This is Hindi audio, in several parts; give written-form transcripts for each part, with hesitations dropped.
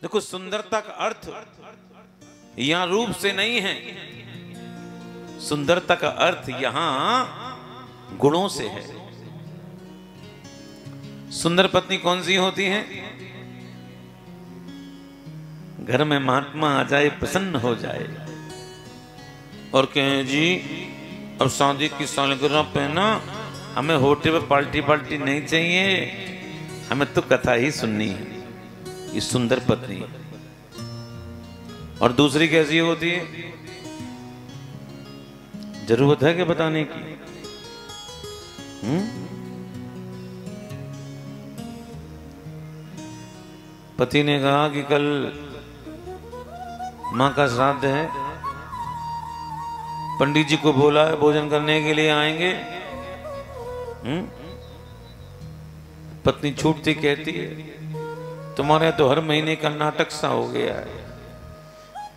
देखो सुंदरता का अर्थ यहां रूप से नहीं है, सुंदरता का अर्थ यहां गुणों से है। सुंदर पत्नी कौन सी होती है? घर में महात्मा आ जाए, प्रसन्न हो जाए और कहे जी अब शादी की सालगिरह पे ना हमें होटल पे पार्टी पार्टी नहीं चाहिए, हमें तो कथा ही सुननी है। ये सुंदर पत्नी। और दूसरी कैसी होती है? जरूरत है कि बताने की? पति ने कहा कि कल मां का श्राद्ध है, पंडित जी को बोला है भोजन करने के लिए आएंगे। पत्नी छूटती कहती है तुम्हारे तो हर महीने का नाटक सा हो गया है,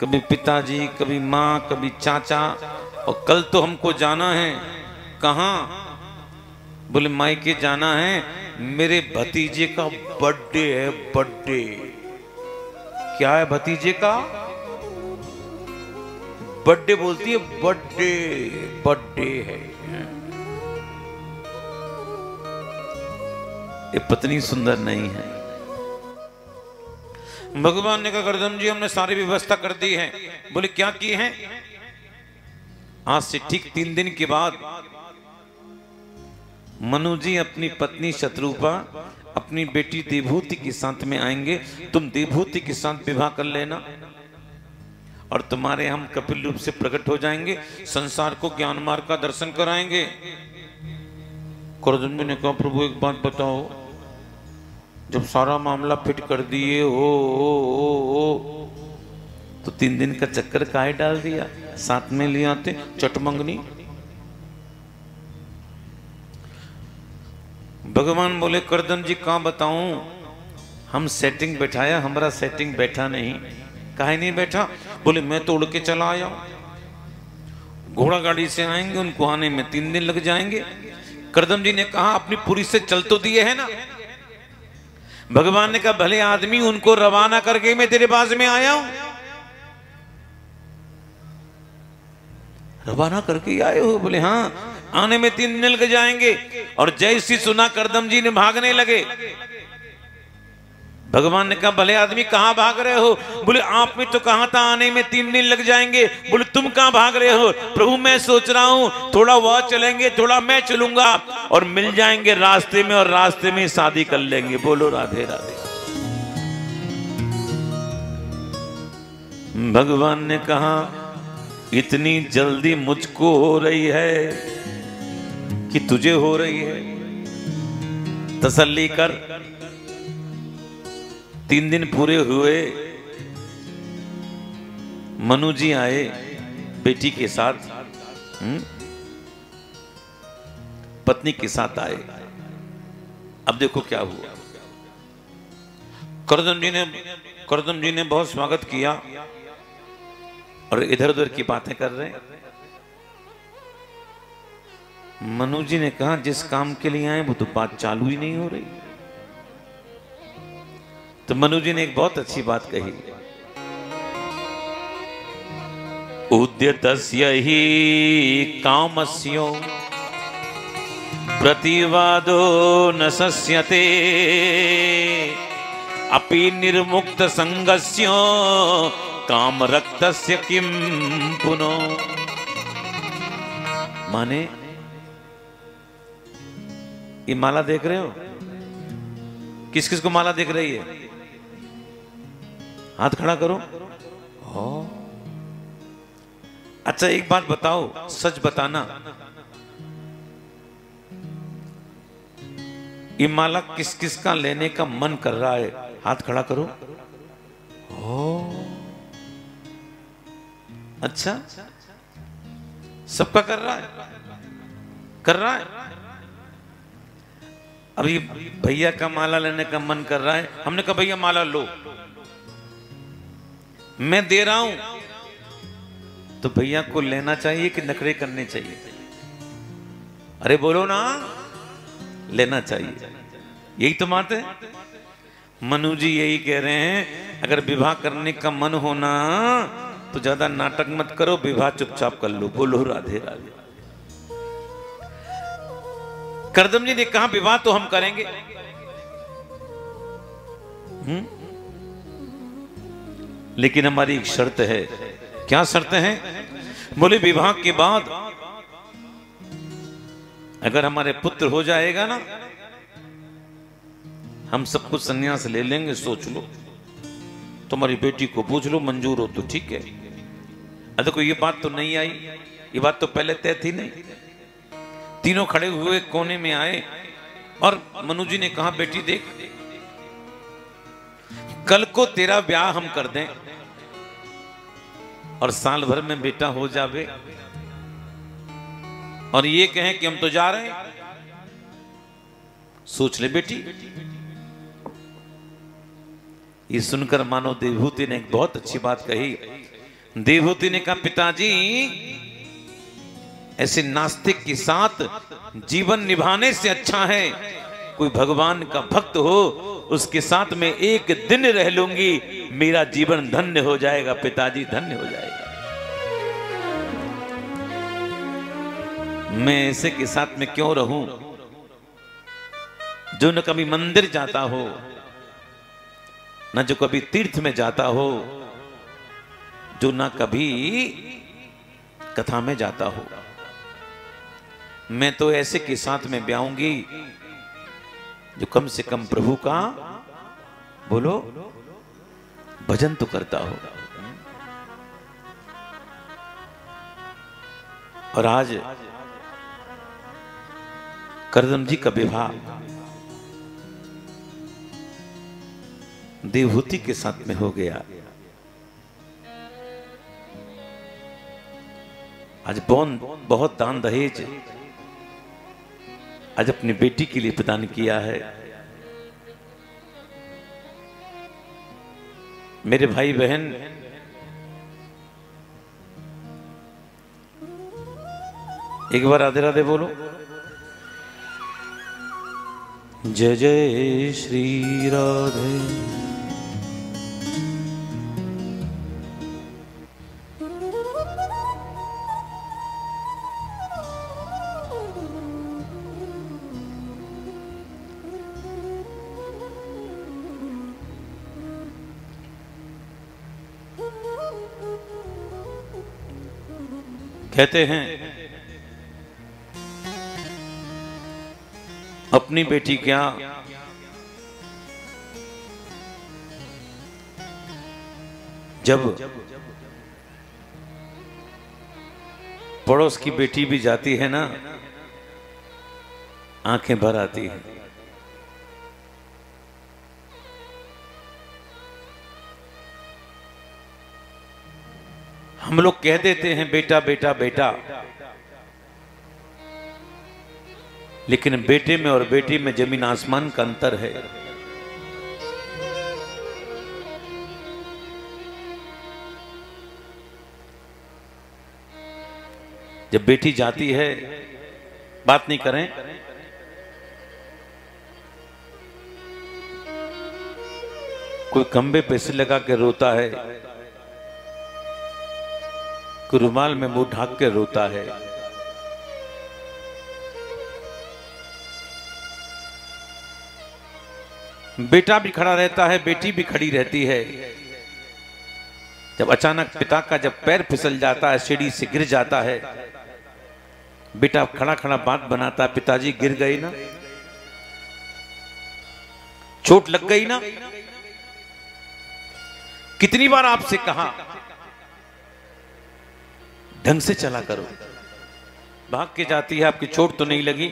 कभी पिताजी, कभी माँ, कभी चाचा, और कल तो हमको जाना है। कहाँ? बोले मायके जाना है, मेरे भतीजे का बर्थडे है। बर्थडे क्या है भतीजे का? बर्थडे बोलती है, बर्थडे बर्थडे है। ये पत्नी सुंदर नहीं है। भगवान ने कहा गर्दन जी हमने सारी व्यवस्था कर दी है। बोले क्या की है? आज से ठीक 3 दिन के बाद मनु जी अपनी पत्नी शत्रुपा अपनी बेटी देवभूति के साथ में आएंगे, तुम देवभूति के साथ विवाह कर लेना और तुम्हारे हम कपिल रूप से प्रकट हो जाएंगे, संसार को ज्ञान मार्ग का दर्शन कराएंगे। गर्दन जी ने कहा प्रभु एक बात बताओ, जब सारा मामला फिट कर दिए हो तो 3 दिन का चक्कर काहे डाल दिया? साथ में ले आते चटमंगनी। भगवान बोले करदम जी कहां बताऊं, हम सेटिंग बैठाया, हमारा सेटिंग बैठा नहीं। काहे नहीं बैठा? बोले मैं तो उड़ के चला आया, घोड़ा गाड़ी से आएंगे, उनको आने में 3 दिन लग जाएंगे। करदम जी ने कहा अपनी पुरी से चल तो दिए है ना। भगवान ने कहा भले आदमी, उनको रवाना करके मैं तेरे पास में आया हूं। रवाना करके आए हो? बोले हाँ, आने में 3 दिन लग जाएंगे। और जैसी सुना करदम जी ने भागने लगे। भगवान ने कहा भले आदमी कहां भाग रहे हो? बोले आपने तो कहा था आने में 3 दिन लग जाएंगे। बोले तुम कहां भाग रहे हो? प्रभु मैं सोच रहा हूं थोड़ा वह चलेंगे, थोड़ा मैं चलूंगा और मिल जाएंगे रास्ते में, और रास्ते में शादी कर लेंगे। बोलो राधे राधे। भगवान ने कहा इतनी जल्दी मुझको हो रही है कि तुझे हो रही है? तसल्ली कर। 3 दिन पूरे हुए, मनु जी आए बेटी के साथ, पत्नी के साथ आए। अब देखो क्या हुआ। करदम जी ने बहुत स्वागत किया और इधर उधर की बातें कर रहे। मनु जी ने कहा जिस काम के लिए आए वो तो बात चालू ही नहीं हो रही। तो मनु जी ने एक बहुत अच्छी बात कही, उद्यतस्य हि कामस्यो प्रतिवादो न सस्यते अपि निर्मुक्त संगस्य काम रक्तस्य किम पुनो। माने ये माला देख रहे हो? किस किस को माला देख रही है? हाथ खड़ा करो। अच्छा एक बात बताओ, सच बताना, ये माला किस किस का लेने का मन कर रहा है? हाथ खड़ा करो। अच्छा सबका कर रहा है, कर रहा है। अभी भैया का माला लेने का मन कर रहा है, हमने कहा भैया माला लो, मैं दे रहा हूं। तो भैया को लेना चाहिए कि नखरे करने चाहिए? अरे बोलो ना, लेना चाहिए। यही तो बात है। मनु जी यही कह रहे हैं, अगर विवाह करने का मन होना तो ज्यादा नाटक मत करो, विवाह चुपचाप कर लो। बोलो राधे राधे। करदम जी ने कहा विवाह तो हम करेंगे, लेकिन हमारी एक शर्त है। क्या शर्त है? बोले विवाह के बाद अगर हमारे पुत्र हो जाएगा ना, हम सब कुछ संन्यास ले लेंगे। सोच लो, तुम्हारी बेटी को पूछ लो, मंजूर हो तो ठीक है। देखो ये बात तो नहीं आई, ये बात तो पहले तय थी नहीं। तीनों खड़े हुए कोने में आए और मनु जी ने कहा बेटी देख, कल को तेरा ब्याह हम कर दें और साल भर में बेटा हो जावे और ये कहें कि हम तो जा रहे हैं, सोच ले बेटी। ये सुनकर मानो देवहूति ने एक बहुत अच्छी बात कही। देवहूति ने कहा पिताजी, ऐसे नास्तिक के साथ जीवन निभाने से अच्छा है कोई भगवान का भक्त हो, उसके साथ में एक दिन रह लूंगी, मेरा जीवन धन्य हो जाएगा पिताजी, धन्य हो जाएगा। मैं ऐसे के साथ में क्यों रहूं जो न कभी मंदिर जाता हो, न जो कभी तीर्थ में जाता हो, जो न कभी कथा में जाता हो। मैं तो ऐसे के साथ में ब्याऊंगी जो कम से कम प्रभु का बोलो भजन तो करता हो। और आज करदम जी का विवाह देवहूति के साथ में हो गया। आज बहुत दान दहेज आज अपनी बेटी के लिए प्रदान किया है। मेरे भाई बहन, एक बार राधे राधे बोलो। जय जय श्री राधे। कहते हैं अपनी बेटी क्या जब पड़ोस की बेटी भी जाती है ना, आंखें भर आती हैं। हम लोग कह देते हैं बेटा बेटा बेटा, लेकिन बेटे में और बेटी में जमीन आसमान का अंतर है। जब बेटी जाती है, बात नहीं करें, कोई खंबे पे से लगा के रोता है, कोई रुमाल में मुंह ढाक के रोता है। बेटा भी खड़ा रहता है, बेटी भी खड़ी रहती है। जब अचानक पिता का जब पैर फिसल जाता है, सीढ़ी से गिर जाता है, बेटा खड़ा खड़ा बात बनाता है, पिताजी गिर गई ना, चोट लग गई ना। कितनी बार आपसे कहा ढंग से चला करो, भाग के जाती है, आपकी चोट तो नहीं लगी।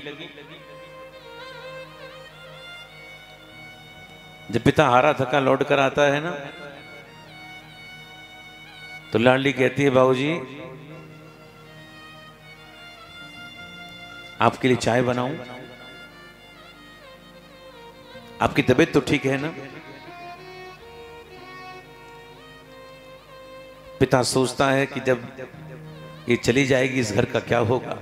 जब पिता हारा थका लौट कर आता है ना, तो लाडली कहती है बाबूजी आपके लिए चाय बनाऊं, आपकी तबीयत तो ठीक है ना। पिता सोचता है कि जब ये चली जाएगी इस घर का क्या होगा।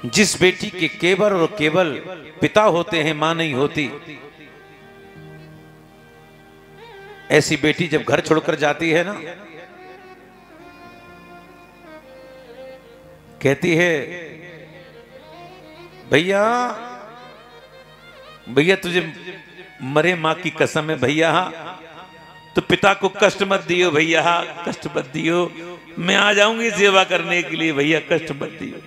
जिस बेटी के केवल और केवल पिता होते हैं, मां नहीं होती, ऐसी बेटी जब घर छोड़कर जाती है ना, कहती है भैया भैया तुझे मरे मां की कसम है भैया, तो पिता को कष्ट मत दियो भैया, कष्ट मत दियो, मैं आ जाऊंगी सेवा करने के लिए भैया, कष्ट मत दियो।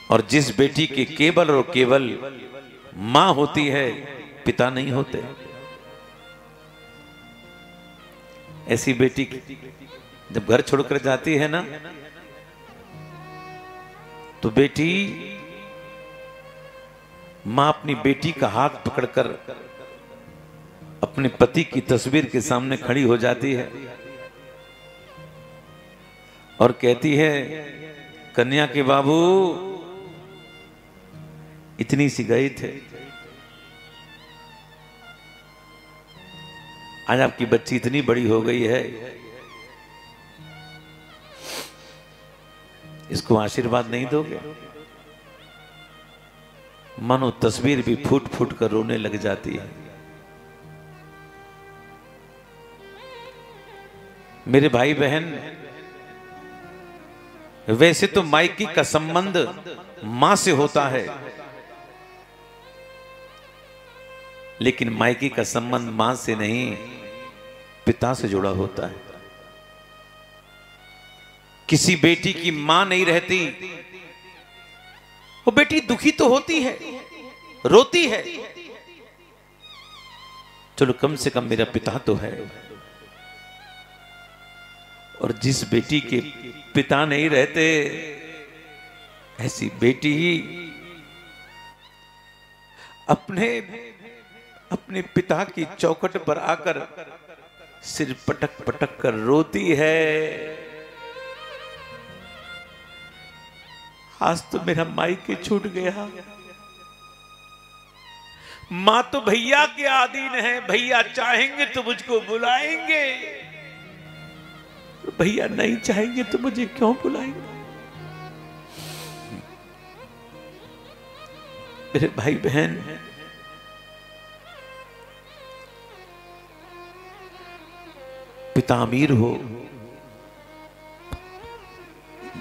और जिस बेटी के केवल और केवल मां होती है, पिता नहीं होते, ऐसी बेटी जब घर छोड़कर जाती है ना, तो बेटी मां अपनी बेटी का हाथ पकड़कर अपने पति की तस्वीर के सामने खड़ी हो जाती है और कहती है, कन्या के बाबू इतनी सी गए थे, आज आपकी बच्ची इतनी बड़ी हो गई है, इसको आशीर्वाद नहीं दोगे? मानो तस्वीर भी फूट फूट कर रोने लग जाती है। मेरे भाई बहन, वैसे तो मायके का संबंध मां से होता है, लेकिन मायके का संबंध मां से नहीं, पिता से जुड़ा होता है। किसी बेटी की मां नहीं रहती, वो बेटी दुखी तो होती है, रोती है, चलो कम से कम मेरा पिता तो है। और जिस बेटी के पिता नहीं रहते, ऐसी बेटी अपने पिता की चौखट पर आकर सिर पटक पटक कर रोती है, आज तो मेरा मायके छूट गया। मां तो भैया के अधीन है, भैया चाहेंगे तो मुझको बुलाएंगे, भैया नहीं चाहेंगे तो मुझे क्यों बुलाएंगे? मेरे भाई बहन, पिता अमीर हो,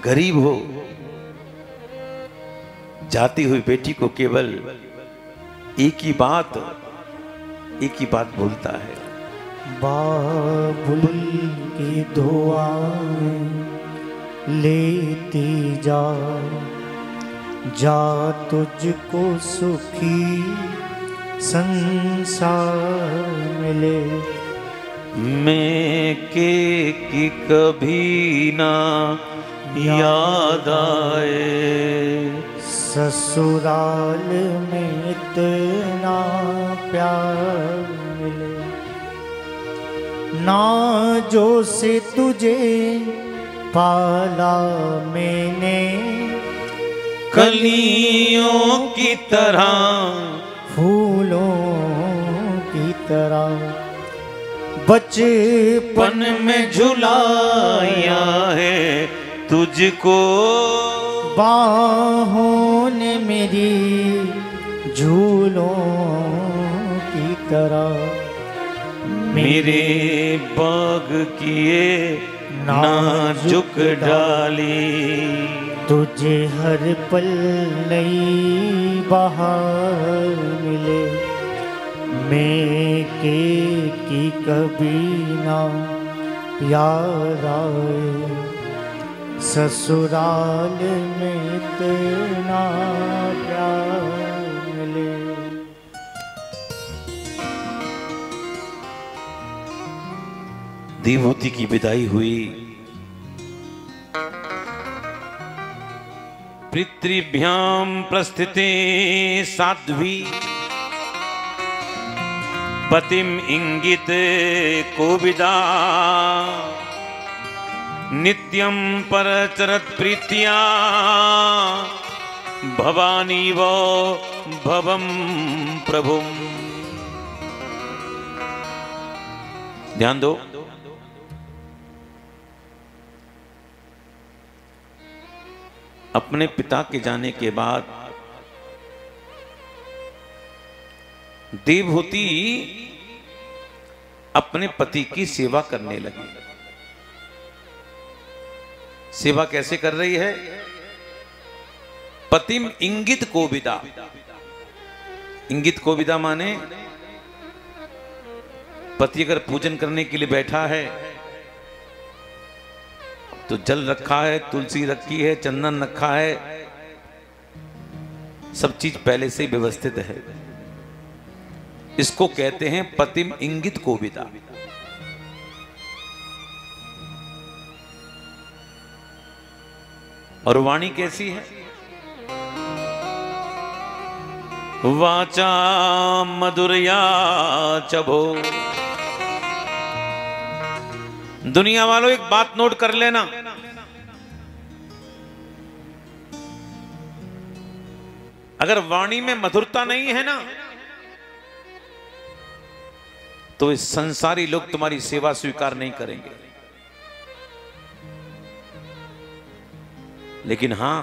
गरीब हो, जाती हुई बेटी को केवल एक ही बात बोलता है, बाबुल की दुआएं लेती जा, जा तुझको सुखी संसार मिले। मैं की कभी ना याद आए, ससुराल में इतना प्यार मिले। ना जो से तुझे पाला मैंने, कलियों की तरह, फूलों की तरह, बचपन में झुलाया है तुझको, बाहों ने मेरी झूलों की तरह, मेरे बाग किए नाजुक डाली। तुझे हर पल नई बहार मिले, मैं की कभी ना याद आए, ससुराल में इतना प्यार मिले। देवहूति की विदाई हुई, पितृभ्याम प्रस्थिते साध्वी, पतिम इंगित कोविदा, नित्यं परचरत प्रीत्या, भवानी वो भवम प्रभुम। ध्यान दो, अपने पिता के जाने के बाद देवहूति अपने पति की सेवा करने लगी। सेवा कैसे कर रही है? पतिम इंगित कोविदा। इंगित कोविदा माने पति अगर पूजन करने के लिए बैठा है तो जल रखा है, तुलसी रखी है, चंदन रखा है, सब चीज पहले से ही व्यवस्थित है। इसको कहते हैं पतिम इंगित कोविदा। और वाणी कैसी है? वाचा मधुरया चभो। दुनिया वालों एक बात नोट कर लेना, अगर वाणी में मधुरता नहीं है ना तो इस संसारी लोग तुम्हारी सेवा स्वीकार नहीं करेंगे। लेकिन हां,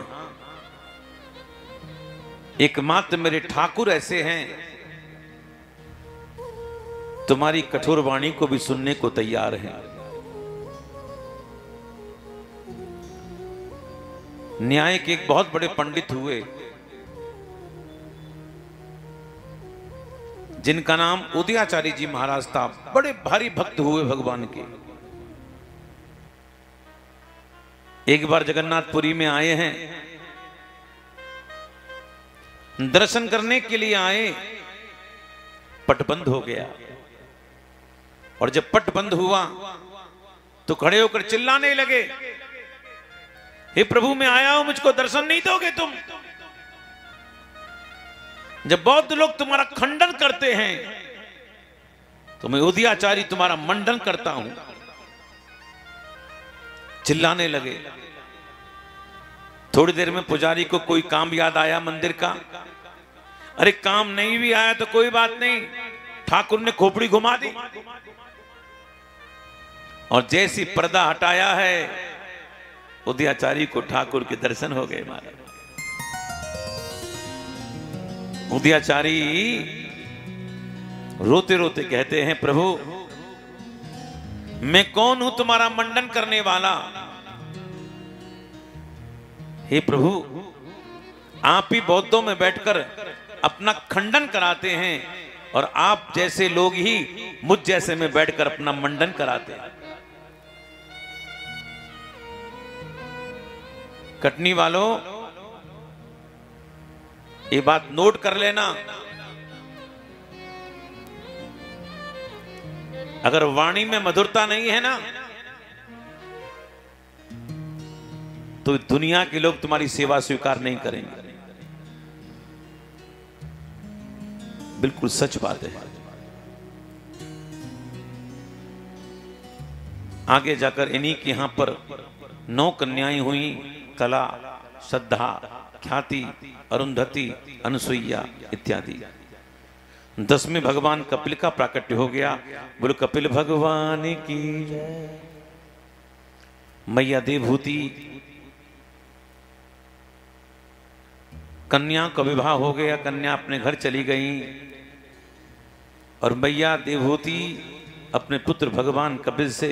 एकमात्र मेरे ठाकुर ऐसे हैं तुम्हारी कठोर वाणी को भी सुनने को तैयार हैं। न्याय के एक बहुत बड़े पंडित हुए जिनका नाम उदयाचार्य जी महाराज था। बड़े भारी भक्त हुए भगवान के। एक बार जगन्नाथपुरी में आए हैं, दर्शन करने के लिए आए, पट बंद हो गया। और जब पट बंद हुआ तो खड़े होकर चिल्लाने लगे, हे प्रभु मैं आया हूं, मुझको दर्शन नहीं दोगे तुम? जब बौद्ध लोग तुम्हारा खंडन करते हैं तो मैं उदयाचार्य तुम्हारा मंडन करता हूं। चिल्लाने लगे। थोड़ी देर में पुजारी को कोई काम याद आया मंदिर का। अरे काम नहीं भी आया तो कोई बात नहीं, ठाकुर ने खोपड़ी घुमा दी और जैसी पर्दा हटाया है उदयाचार्य को ठाकुर के दर्शन हो गए। महाराज उदयाचार्य रोते रोते कहते हैं, प्रभु मैं कौन हूं तुम्हारा मंडन करने वाला? हे प्रभु, आप ही बौद्धों में बैठकर अपना खंडन कराते हैं और आप जैसे लोग ही मुझ जैसे में बैठकर अपना मंडन कराते हैं। कटनी वालों ये बात नोट कर लेना, अगर वाणी में मधुरता नहीं है ना तो दुनिया के लोग तुम्हारी सेवा स्वीकार नहीं करेंगे। बिल्कुल सच बात है। आगे जाकर इन्हीं के यहां पर 9 कन्याएं हुई, कला, श्रद्धा, ख्याति, अरुंधति, अनुसुईया इत्यादि। 10वें भगवान कपिल का प्राकट्य हो गया। बोलो कपिल भगवान की जय। मैया देवहूति, कन्या का विवाह हो गया, कन्या अपने घर चली गई और मैया देवहूति अपने पुत्र भगवान कपिल से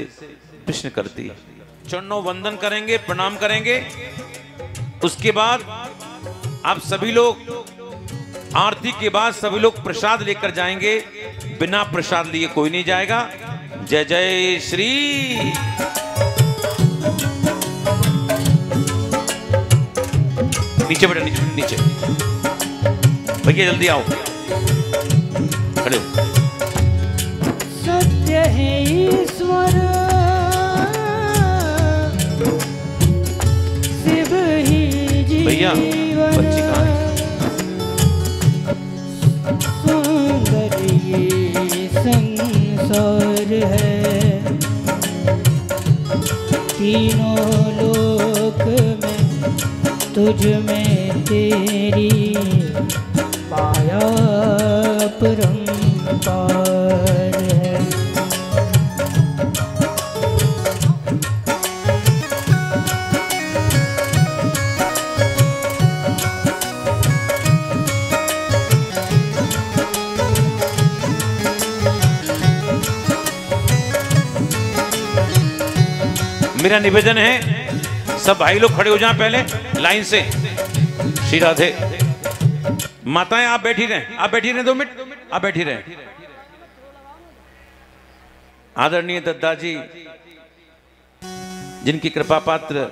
प्रश्न करती है। चरणों वंदन करेंगे, प्रणाम करेंगे। उसके बाद आप सभी लोग आरती के बाद सभी लोग प्रसाद लेकर जाएंगे। बिना प्रसाद लिए कोई नहीं जाएगा। जय जय श्री। नीचे बेटा, नीचे नीचे। भैया जल्दी आओ, खड़े हो। सत्य है ईश्वर शिव ही जीवन। भैया बच्ची कहाँ है? सुंदर ये संसार है, तीनों लोक में तुझ में तेरी माया परंपार है। मेरा निवेदन है सब भाई लोग खड़े हो जाएं पहले लाइन से। श्री राधे। माताएं आप बैठी रहें, आप बैठी रहें 2 मिनट, आप बैठी रहें। आदरणीय दद्दा जी जिनकी कृपा पात्र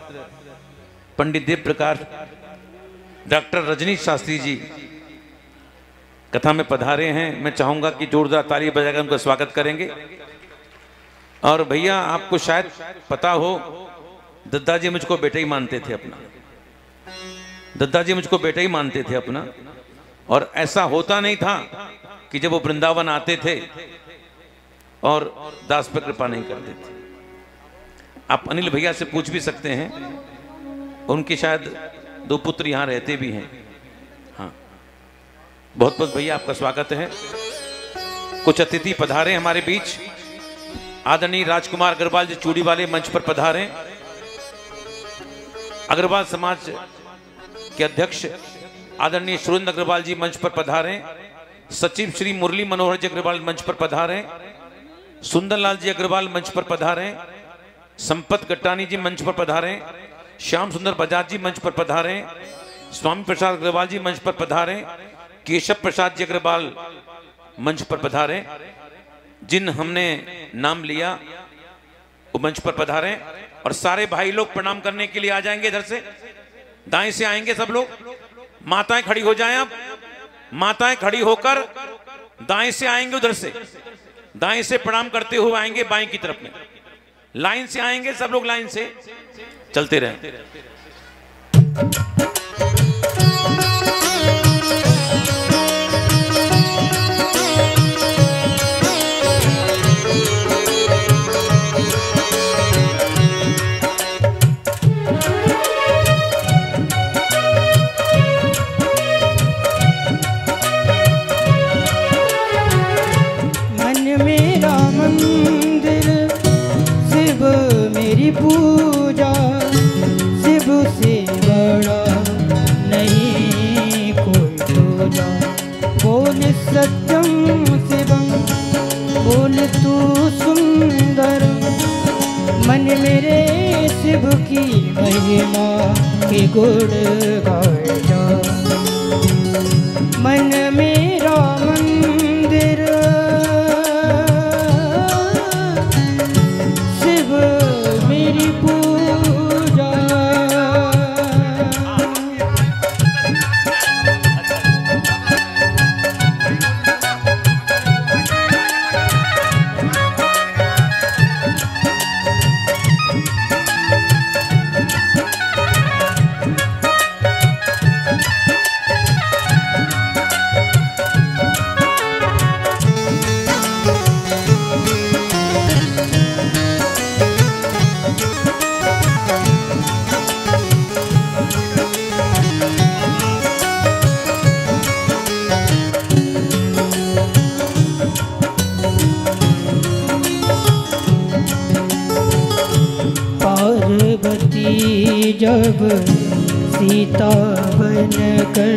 पंडित देव प्रकाश डॉक्टर रजनीश शास्त्री जी कथा में पधारे हैं। मैं चाहूंगा कि जोरदार ताली बजाकर उनका स्वागत करेंगे। और भैया आपको शायद पता हो दद्दा जी मुझको बेटा ही मानते थे अपना, दद्दा जी मुझको बेटा ही मानते थे अपना। और ऐसा होता नहीं था कि जब वो वृंदावन आते थे और दास पर कृपा नहीं करते थे। आप अनिल भैया से पूछ भी सकते हैं, उनके शायद 2 पुत्र यहां रहते भी हैं। हाँ, बहुत बहुत भैया आपका स्वागत है। कुछ अतिथि पधारे हमारे बीच। आदरणीय राजकुमार अग्रवाल जी चूड़ी वाले मंच पर पधारे। अग्रवाल समाज के अध्यक्ष आदरणीय सुरेंद्र अग्रवाल जी मंच पर पधारे। सचिव श्री मुरली मनोहर जी अग्रवाल मंच पर पधारे। सुंदरलाल जी अग्रवाल मंच पर पधारे। संपत गट्टानी जी मंच पर पधारे। श्याम सुंदर बजाज जी मंच पर पधारे। स्वामी प्रसाद अग्रवाल जी मंच पर पधारे। केशव प्रसाद जी अग्रवाल मंच पर पधारे। जिन हमने नाम लिया वो मंच पर पधारे। और सारे भाई लोग प्रणाम करने के लिए आ जाएंगे। इधर से दाएं से आएंगे सब लोग। माताएं खड़ी हो जाएं। अब माताएं खड़ी होकर दाएं से आएंगे, उधर से दाएं से प्रणाम करते हुए आएंगे बाएं की तरफ में। लाइन से आएंगे सब लोग, लाइन से चलते रहें। पूजा शिव से बड़ा नहीं कोई दूजा। बोल सत्यम शिवम, बोल तू सुंदर। मन मेरे शिव की महिमा के गुण गाए जा। मन मेरा मंदिर जब सीता बनकर